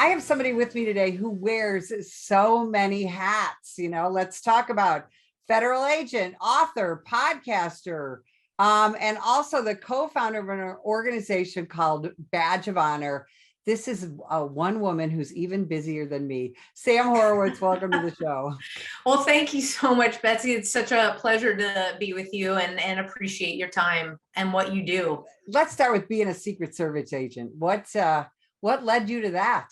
I have somebody with me today who wears so many hats. Let's talk about federal agent, author, podcaster, and also the co-founder of an organization called Badge of Honor. This is one woman who's even busier than me. Sam Horwitz, welcome to the show. Well, thank you so much, Betsy. It's such a pleasure to be with you and appreciate your time and what you do. Let's start with being a Secret Service agent. What led you to that?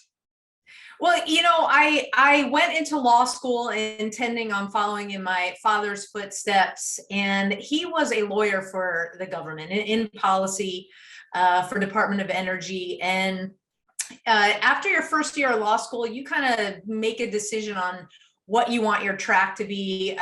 Well, I went into law school intending on following in my father's footsteps, and he was a lawyer for the government in policy for Department of Energy. And after your first year of law school, you kind of make a decision on what you want your track to be.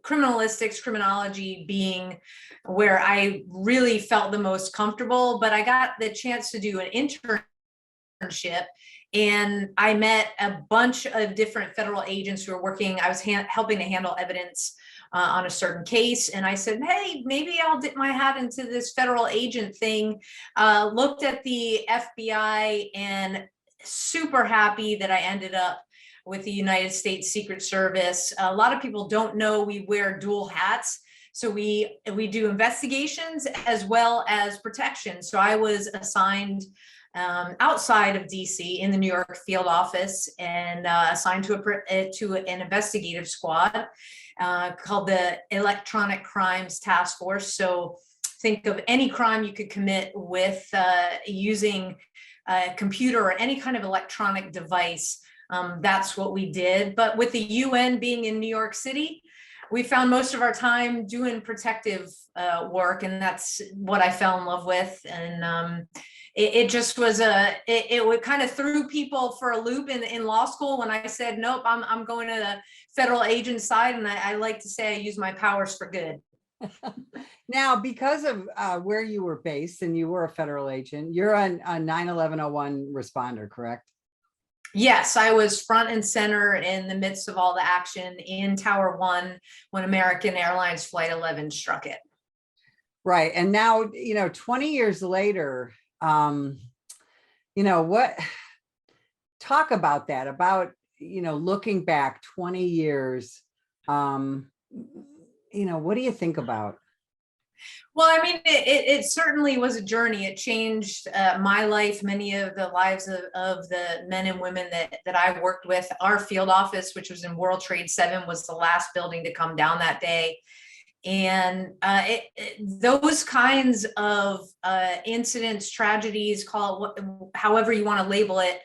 Criminology being where I really felt the most comfortable, but I got the chance to do an internship. And I met a bunch of different federal agents who were working. I was helping to handle evidence on a certain case. And I said, hey, maybe I'll dip my hat into this federal agent thing. Looked at the FBI and super happy that I ended up with the United States Secret Service. A lot of people don't know we wear dual hats. So we do investigations as well as protection. So I was assigned outside of DC in the New York field office and assigned to an investigative squad called the Electronic Crimes Task Force. So think of any crime you could commit with using a computer or any kind of electronic device. That's what we did. But with the UN being in New York City, we found most of our time doing protective work, and that's what I fell in love with. And it just was it would kind of threw people for a loop in law school when I said, nope, I'm going to the federal agent side. And I like to say I use my powers for good. Now, because of where you were based and you were a federal agent, you're a 9/11/01 responder, correct? Yes, I was front and center in the midst of all the action in Tower 1 when American Airlines Flight 11 struck it. Right. And now, 20 years later, what, talk about that, about, looking back 20 years, what do you think about? Well, I mean, it certainly was a journey. It changed my life, many of the lives of the men and women that I worked with. Our field office, which was in World Trade 7, was the last building to come down that day. And those kinds of incidents, tragedies, call it however you want to label it,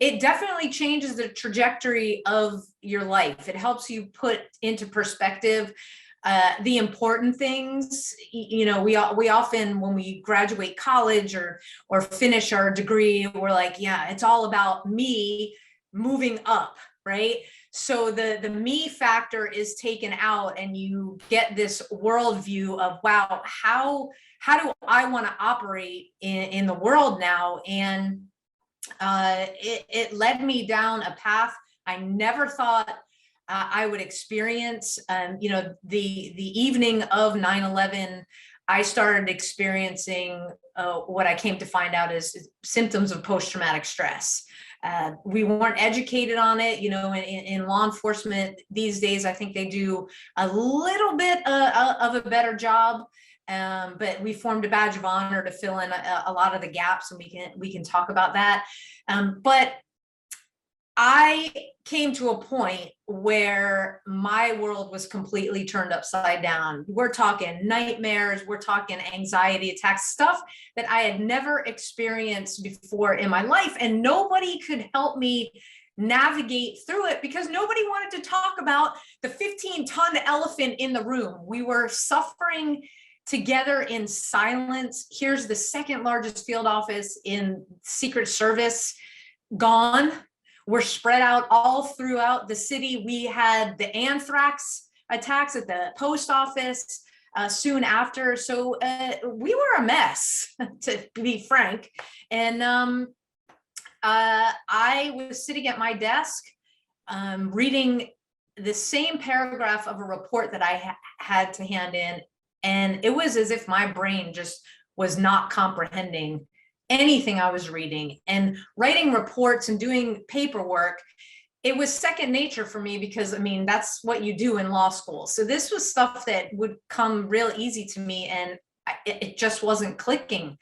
it definitely changes the trajectory of your life. It helps you put into perspective the important things. We often, when we graduate college or finish our degree, we're like, yeah, it's all about me moving up, right? So the me factor is taken out, and you get this worldview of, wow, how do I want to operate in the world now? And it led me down a path I never thought I would experience. The evening of 9/11, I started experiencing what I came to find out is symptoms of post-traumatic stress. We weren't educated on it, in law enforcement these days. I think they do a little bit of a better job, but we formed a badge of honor to fill in a lot of the gaps, and we can talk about that. But I came to a point where my world was completely turned upside down. We're talking nightmares, we're talking anxiety attacks, stuff that I had never experienced before in my life. And nobody could help me navigate through it because nobody wanted to talk about the 15-ton elephant in the room. We were suffering together in silence. Here's the second largest field office in Secret Service gone. We're spread out all throughout the city. We had the anthrax attacks at the post office soon after. So we were a mess, to be frank. And I was sitting at my desk reading the same paragraph of a report that I had to hand in. And it was as if my brain just was not comprehending anything I was reading, and writing reports and doing paperwork, it was second nature for me, because I mean, that's what you do in law school. So this was stuff that would come real easy to me, and it just wasn't clicking.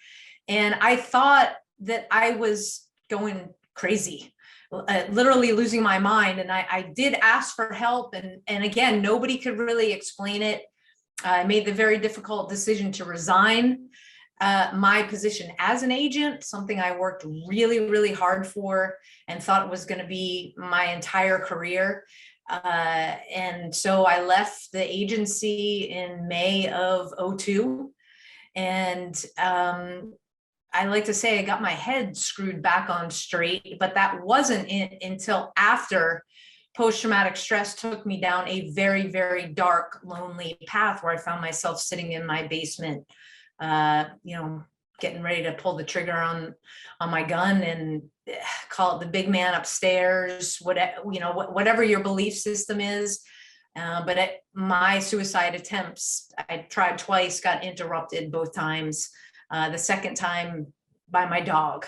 And I thought that I was going crazy, literally losing my mind. And I did ask for help. And again, nobody could really explain it. I made the very difficult decision to resign my position as an agent, something I worked really, really hard for and thought it was going to be my entire career. And so I left the agency in May of 2002. And I like to say I got my head screwed back on straight, but that wasn't until after post-traumatic stress took me down a very, very dark, lonely path, where I found myself sitting in my basement, getting ready to pull the trigger on my gun and call it the big man upstairs, whatever your belief system is. But my suicide attempts, I tried twice, got interrupted both times. The second time by my dog,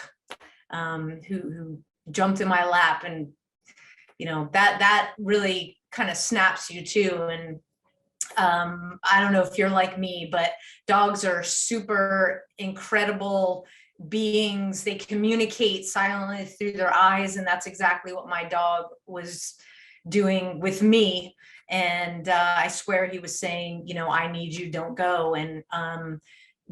who jumped in my lap, and that really kind of snaps you too. And I don't know if you're like me, but dogs are super incredible beings. They communicate silently through their eyes, and that's exactly what my dog was doing with me. And I swear he was saying, I need you, don't go. And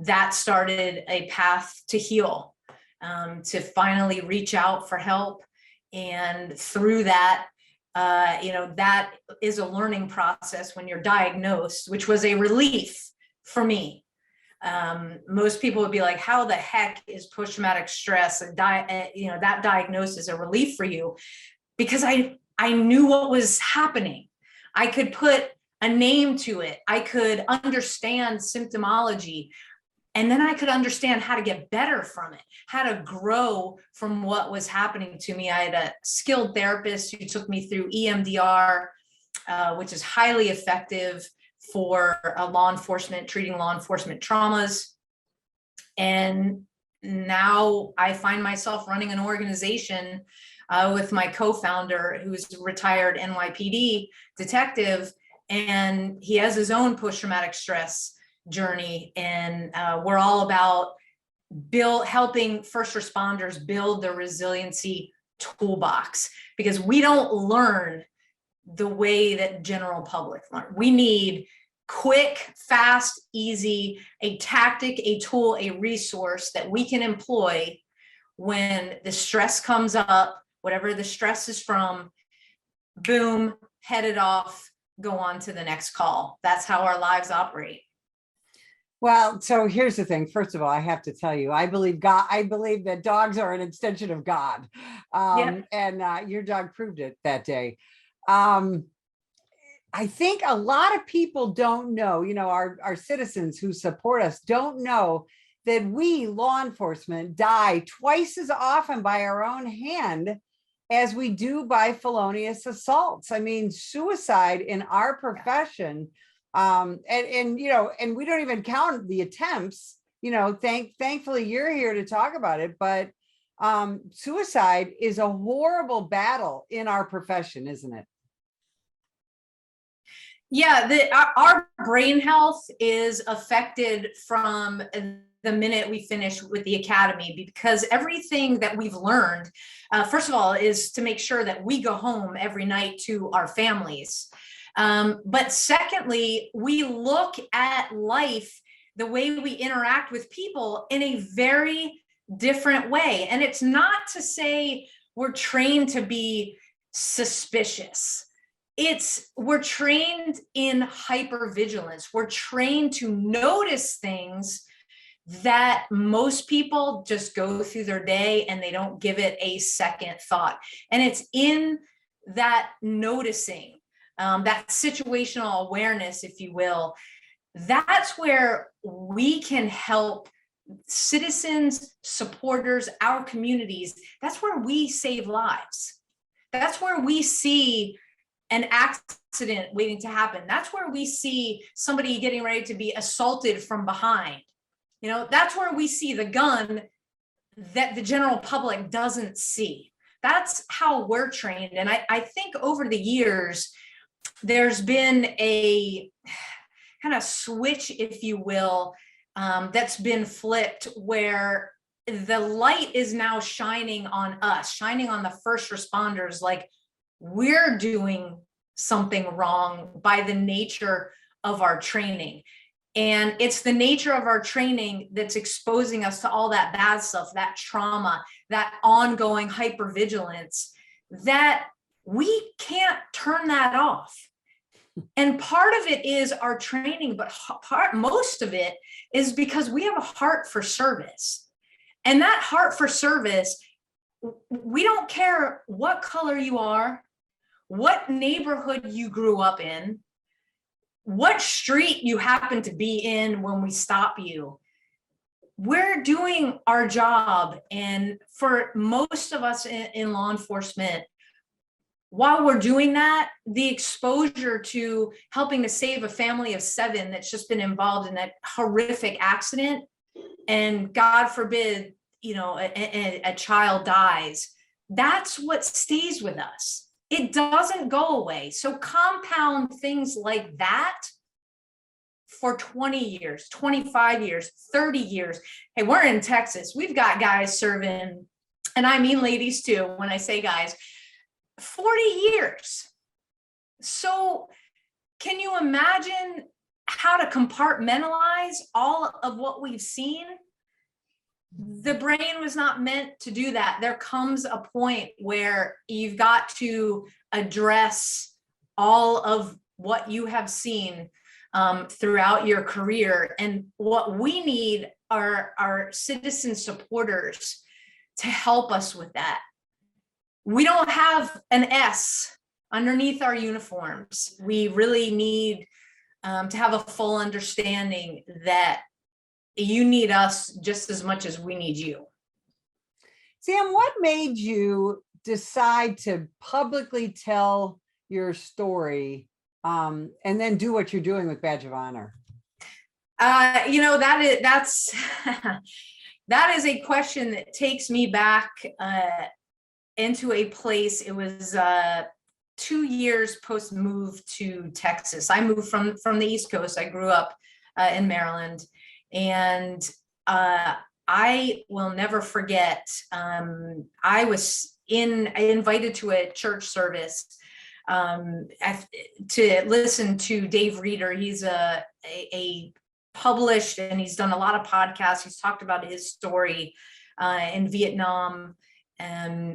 that started a path to heal, to finally reach out for help. And through that, that is a learning process when you're diagnosed, which was a relief for me. Most people would be like, how the heck is post-traumatic stress and that diagnosis a relief for you? Because I knew what was happening. I could put a name to it. I could understand symptomology. And then I could understand how to get better from it, how to grow from what was happening to me. I had a skilled therapist who took me through EMDR, which is highly effective for treating law enforcement traumas. And now I find myself running an organization with my co-founder, who's a retired NYPD detective, and he has his own post-traumatic stress journey. And we're all about helping first responders build the resiliency toolbox, because we don't learn the way that general public learn. We need quick, fast, easy, a tactic, a tool, a resource that we can employ when the stress comes up, whatever the stress is from. Boom, head it off, go on to the next call. That's how our lives operate. Well, so here's the thing. First of all, I have to tell you, I believe God. I believe that dogs are an extension of God, and your dog proved it that day. I think a lot of people don't know. Our citizens who support us don't know that we, law enforcement, die twice as often by our own hand as we do by felonious assaults. I mean, suicide in our profession. And we don't even count the attempts. Thankfully you're here to talk about it, but suicide is a horrible battle in our profession, isn't it? Yeah, our brain health is affected from the minute we finish with the academy, because everything that we've learned, first of all, is to make sure that we go home every night to our families. But secondly, we look at life, the way we interact with people, in a very different way. And it's not to say we're trained to be suspicious. We're trained in hypervigilance. We're trained to notice things that most people just go through their day and they don't give it a second thought. And it's in that noticing, that situational awareness, if you will, that's where we can help citizens, supporters, our communities. That's where we save lives. That's where we see an accident waiting to happen. That's where we see somebody getting ready to be assaulted from behind. That's where we see the gun that the general public doesn't see. That's how we're trained. And I think over the years, there's been a kind of switch, if you will, that's been flipped, where the light is now shining on us, shining on the first responders, like we're doing something wrong by the nature of our training. And it's the nature of our training that's exposing us to all that bad stuff, that trauma, that ongoing hypervigilance, that we can't turn that off. And part of it is our training, but most of it is because we have a heart for service. And that heart for service, we don't care what color you are, what neighborhood you grew up in, what street you happen to be in when we stop you. We're doing our job. And for most of us in law enforcement, while we're doing that, the exposure to helping to save a family of 7 that's just been involved in that horrific accident, and God forbid, a child dies, that's what stays with us. It doesn't go away. So compound things like that for 20 years, 25 years, 30 years. Hey, we're in Texas. We've got guys serving, and I mean ladies too, when I say guys, 40 years. So can you imagine how to compartmentalize all of what we've seen? The brain was not meant to do that. There comes a point where you've got to address all of what you have seen throughout your career. And what we need are our citizen supporters to help us with that. We don't have an S underneath our uniforms. We really need to have a full understanding that you need us just as much as we need you. Sam, what made you decide to publicly tell your story and then do what you're doing with Badge of Honor? That is a question that takes me back into a place. It was 2 years post move to Texas. I moved from the East Coast. I grew up in Maryland, and I will never forget. I was invited to a church service to listen to Dave Reeder. He's a published, and he's done a lot of podcasts. He's talked about his story in Vietnam,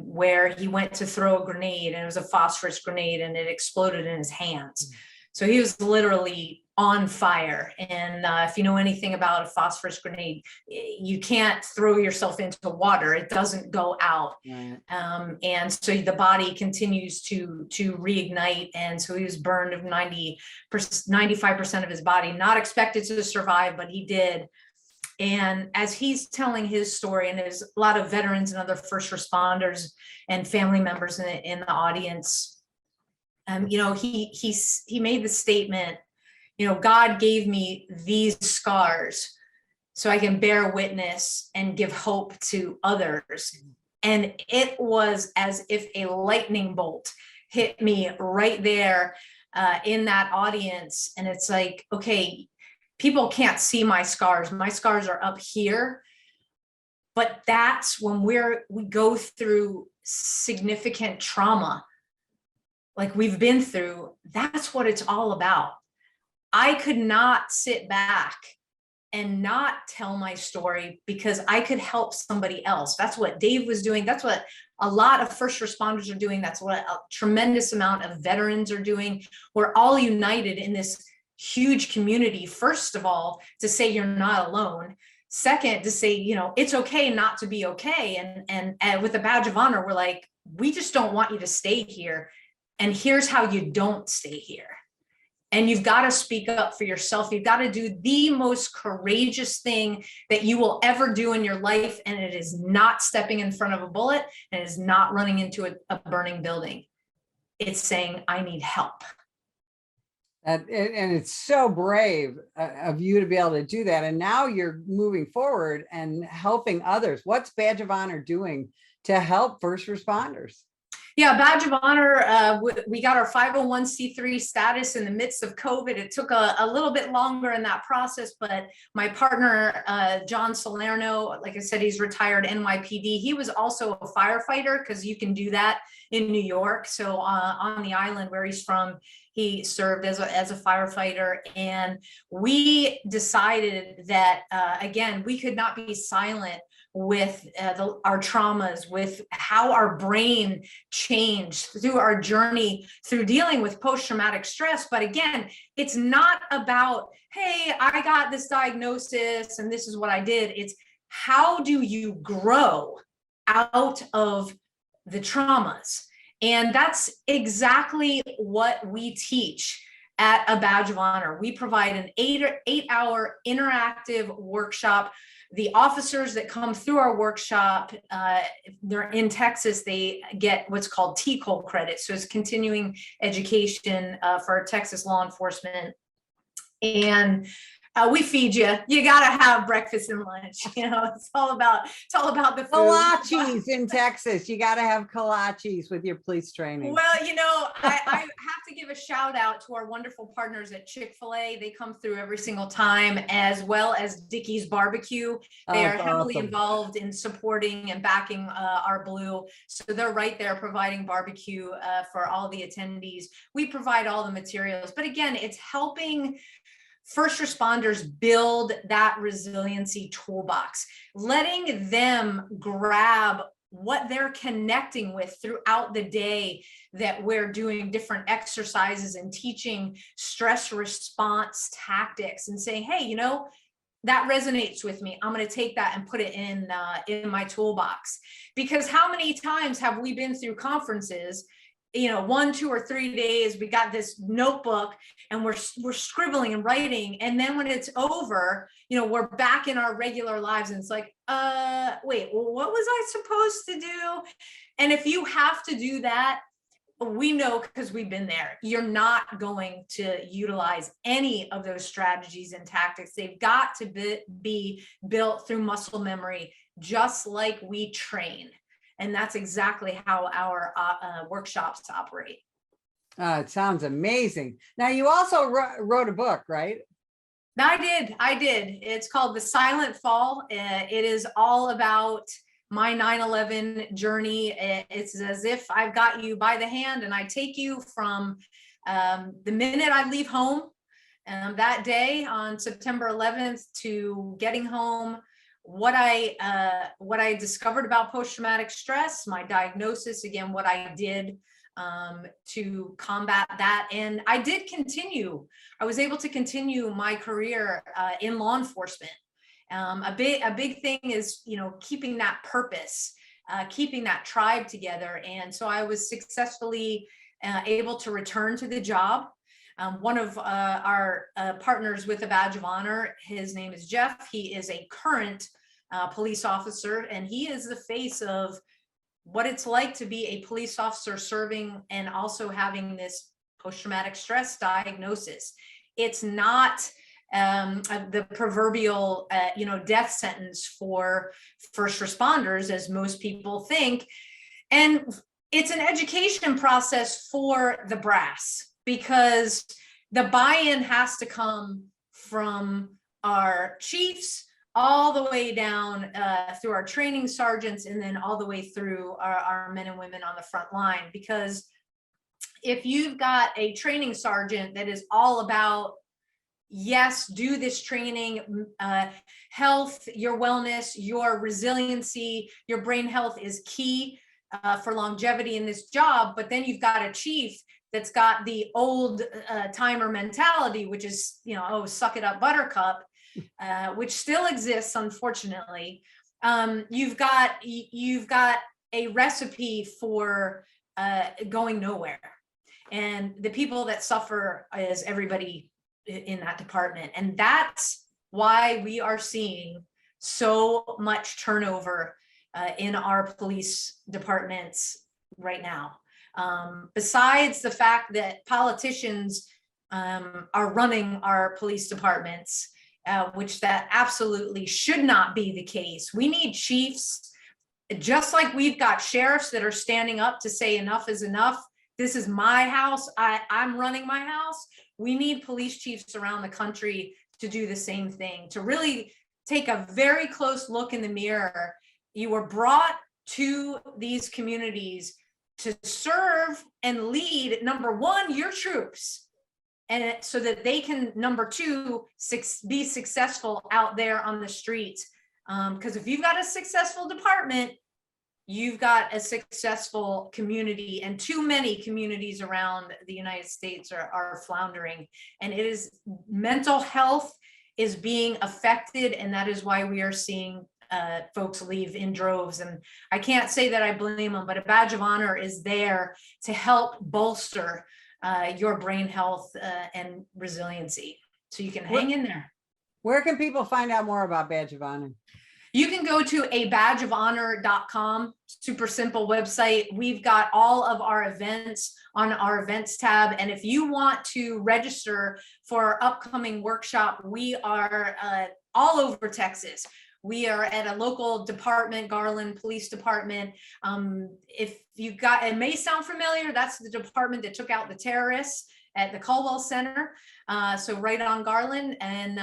where he went to throw a grenade, and it was a phosphorus grenade, and it exploded in his hands. So he was literally on fire. And if you know anything about a phosphorus grenade, you can't throw yourself into water. It doesn't go out. Right. And so the body continues to reignite. And so he was burned of 95% of his body, not expected to survive, but he did. And as he's telling his story, and there's a lot of veterans and other first responders and family members in the audience, he made the statement, God gave me these scars so I can bear witness and give hope to others. And it was as if a lightning bolt hit me right there in that audience. And it's like, okay, people can't see my scars. My scars are up here. But that's when we go through significant trauma, like we've been through. That's what it's all about. I could not sit back and not tell my story because I could help somebody else. That's what Dave was doing. That's what a lot of first responders are doing. That's what a tremendous amount of veterans are doing. We're all united in this huge community. First of all, to say you're not alone. Second, to say, it's okay not to be okay. And with the Badge of Honor, we're like, we just don't want you to stay here. And here's how you don't stay here. And you've got to speak up for yourself. You've got to do the most courageous thing that you will ever do in your life. And it is not stepping in front of a bullet, and it is not running into a burning building. It's saying, I need help. And it's so brave of you to be able to do that. And now you're moving forward and helping others. What's Badge of Honor doing to help first responders? Yeah, Badge of Honor, we got our 501c3 status in the midst of COVID. It took a little bit longer in that process, but my partner, John Salerno, like I said, he's retired NYPD. He was also a firefighter, because you can do that in New York. So on the island where he's from, he served as a firefighter. And we decided that, again, we could not be silent with our traumas, with how our brain changed through our journey through dealing with post-traumatic stress. But again, it's not about, hey, I got this diagnosis and this is what I did. It's how do you grow out of the traumas? And that's exactly what we teach at a Badge of Honor. We provide an 8-hour interactive workshop. The officers that come through our workshop, they're in Texas, they get what's called TCOL credit. So it's continuing education for Texas law enforcement. And we feed you. You gotta have breakfast and lunch. It's all about the food. Kolaches in Texas. You got to have kolaches with your police training. Well, I have to give a shout out to our wonderful partners at Chick-fil-A. They come through every single time, as well as Dickey's Barbecue. They are heavily involved in supporting and backing our Blue. So they're right there providing barbecue for all the attendees. We provide all the materials, but again, it's helping first responders build that resiliency toolbox, letting them grab what they're connecting with throughout the day, that we're doing different exercises and teaching stress response tactics and saying, hey, that resonates with me. I'm going to take that and put it in my toolbox. Because how many times have we been through conferences, 1, 2, or 3 days, we got this notebook and we're scribbling and writing. And then when it's over, we're back in our regular lives. And it's like, wait, well, what was I supposed to do? And if you have to do that, we know, because we've been there, you're not going to utilize any of those strategies and tactics. They've got to be built through muscle memory, just like we train. And that's exactly how our workshops operate. It sounds amazing. Now, you also wrote a book, right? I did. It's called The Silent Fall. It is all about my 9/11 journey. It's as if I've got you by the hand and I take you from the minute I leave home that day on September 11th to getting home, what I discovered about post-traumatic stress, my diagnosis, again, what I did to combat that. And I was able to continue my career in law enforcement. A big thing is, keeping that purpose, keeping that tribe together. And so I was successfully able to return to the job. One of our partners with a Badge of Honor, his name is Jeff. He is a current police officer, and he is the face of what it's like to be a police officer serving and also having this post-traumatic stress diagnosis. It's not the proverbial, death sentence for first responders, as most people think. And it's an education process for the brass, because the buy-in has to come from our chiefs all the way down through our training sergeants, and then all the way through our men and women on the front line. Because if you've got a training sergeant that is all about, yes, do this training, health, your wellness, your resiliency, your brain health is key for longevity in this job. But then you've got a chief that's got the old timer mentality, which is, suck it up, buttercup, which still exists, unfortunately. You've got a recipe for going nowhere. And the people that suffer is everybody in that department. And that's why we are seeing so much turnover in our police departments right now. Besides the fact that politicians are running our police departments, which that absolutely should not be the case. We need chiefs, just like we've got sheriffs that are standing up to say enough is enough. This is my house. I'm running my house. We need police chiefs around the country to do the same thing, to really take a very close look in the mirror. You were brought to these communities to serve and lead, number one, your troops, and so that they can, number two, be successful out there on the streets. Because if you've got a successful department, you've got a successful community, and too many communities around the United States are floundering, and it is mental health is being affected, and that is why we are seeing folks leave in droves. And I can't say that I blame them, but a badge of honor is there to help bolster your brain health and resiliency, so you can hang in there. Where can people find out more about Badge of Honor? You can go to abadgeofhonor.com, super simple website. We've got all of our events on our events tab. And if you want to register for our upcoming workshop, we are all over Texas. We are at a local department, Garland Police Department. If you've got, it may sound familiar, that's the department that took out the terrorists at the Caldwell Center. So right on Garland, and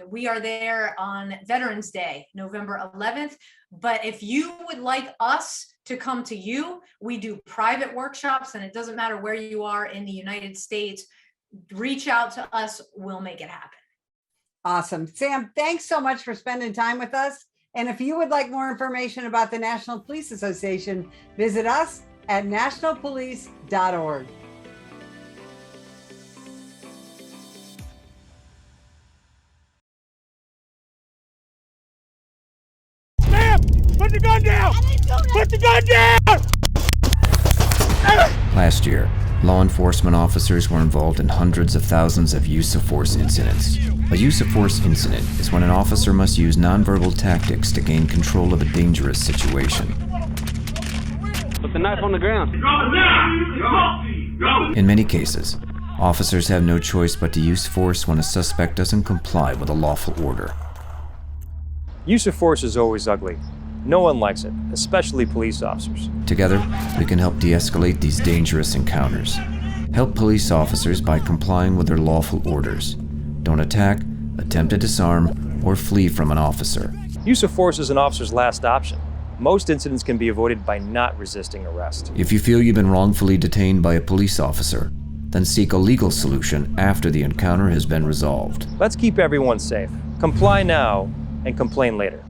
we are there on Veterans Day, November 11th. But if you would like us to come to you, we do private workshops, and it doesn't matter where you are in the United States. Reach out to us, we'll make it happen. Awesome. Sam, thanks so much for spending time with us. And if you would like more information about the National Police Association, visit us at nationalpolice.org. Put the gun down! Put the gun down! Last year, law enforcement officers were involved in hundreds of thousands of use of force incidents. A use of force incident is when an officer must use nonverbal tactics to gain control of a dangerous situation. Put the knife on the ground. In many cases, officers have no choice but to use force when a suspect doesn't comply with a lawful order. Use of force is always ugly. No one likes it, especially police officers. Together, we can help de-escalate these dangerous encounters. Help police officers by complying with their lawful orders. Don't attack, attempt to disarm, or flee from an officer. Use of force is an officer's last option. Most incidents can be avoided by not resisting arrest. If you feel you've been wrongfully detained by a police officer, then seek a legal solution after the encounter has been resolved. Let's keep everyone safe. Comply now and complain later.